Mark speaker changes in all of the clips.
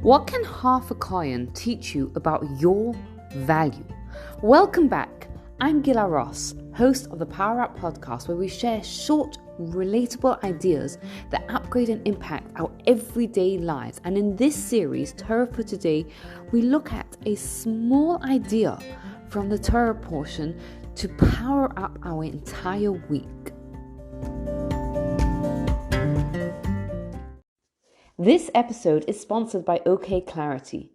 Speaker 1: What can half a coin teach you about your value? Welcome back. I'm Gila Ross, host of the Power Up podcast, where we share short, relatable ideas that upgrade and impact our everyday lives. And in this series, Torah for Today, we look at a small idea from the Torah portion to power up our entire week. This episode is sponsored by OK Clarity.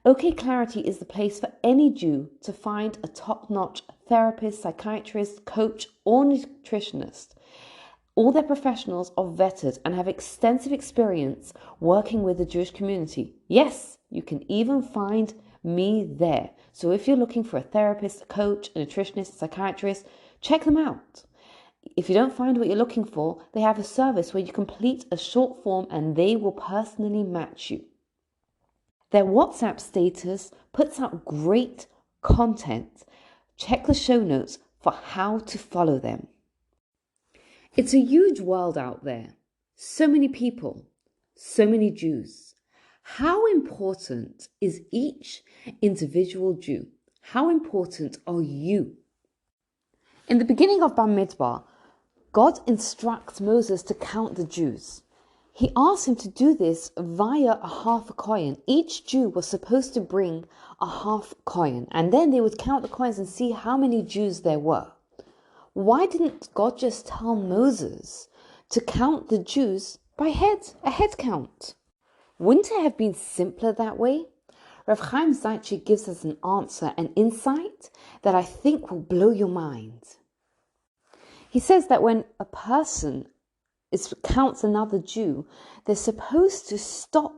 Speaker 1: OK Clarity is the place for any Jew to find a top-notch therapist, psychiatrist, coach, or nutritionist. All their professionals are vetted and have extensive experience working with the Jewish community. Yes, you can even find me there. So if you're looking for a therapist, a coach, a nutritionist, a psychiatrist, check them out. If you don't find what you're looking for, they have a service where you complete a short form and they will personally match you. Their WhatsApp status puts out great content. Check the show notes for how to follow them. It's a huge world out there. So many people, so many Jews. How important is each individual Jew? How important are you? In the beginning of Bamidbar, God instructs Moses to count the Jews. He asks him to do this via a half a coin. Each Jew was supposed to bring a half coin, and then they would count the coins and see how many Jews there were. Why didn't God just tell Moses to count the Jews by a head count? Wouldn't it have been simpler that way? Rav Chaim Zaitchik gives us an answer, an insight that I think will blow your mind. He says that when a person counts another Jew, they're supposed to stop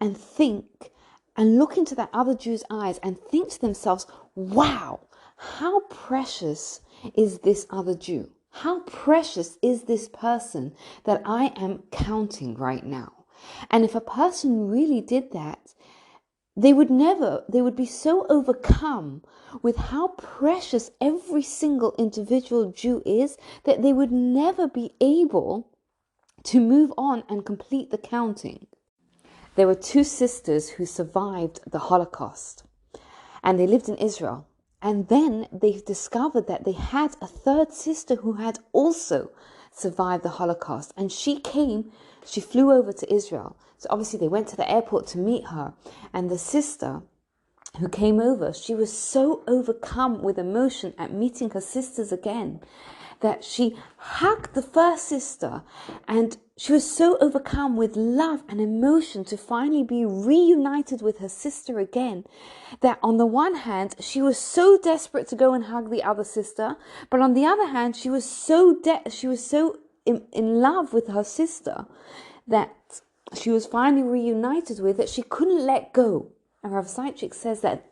Speaker 1: and think and look into that other Jew's eyes and think to themselves, wow, how precious is this other Jew? How precious is this person that I am counting right now? And if a person really did that, they would be so overcome with how precious every single individual Jew is that they would never be able to move on and complete the counting. There were two sisters who survived the Holocaust, and they lived in Israel. And then they discovered that they had a third sister who had also survived the Holocaust. And she flew over to Israel. So obviously they went to the airport to meet her. And the sister who came over, she was so overcome with emotion at meeting her sisters again that she hugged the first sister, and she was so overcome with love and emotion to finally be reunited with her sister again, that on the one hand, she was so desperate to go and hug the other sister, but on the other hand, she was so in love with her sister that she was finally reunited with, that she couldn't let go. And Rav Zaitchik says that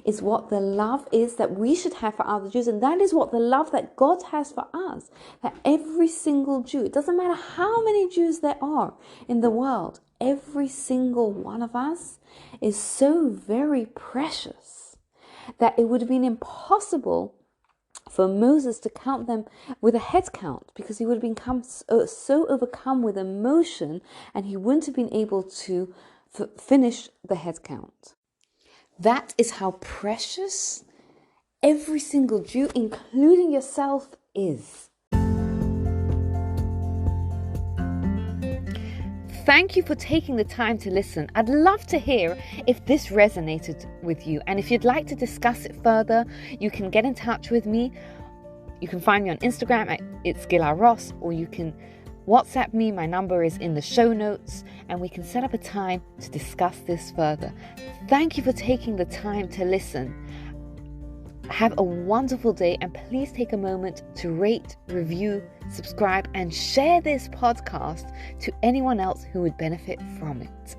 Speaker 1: is what the love is that we should have for other Jews. And that is what the love that God has for us. That every single Jew, it doesn't matter how many Jews there are in the world, every single one of us is so very precious that it would have been impossible for Moses to count them with a head count, because he would have become so overcome with emotion and he wouldn't have been able to finish the head count. That is how precious every single Jew, including yourself, is. Thank you for taking the time to listen. I'd love to hear if this resonated with you. And if you'd like to discuss it further, you can get in touch with me. You can find me on Instagram at It's Gila Ross, or you can WhatsApp me. My number is in the show notes, and we can set up a time to discuss this further. Thank you for taking the time to listen. Have a wonderful day, and please take a moment to rate, review, subscribe, and share this podcast to anyone else who would benefit from it.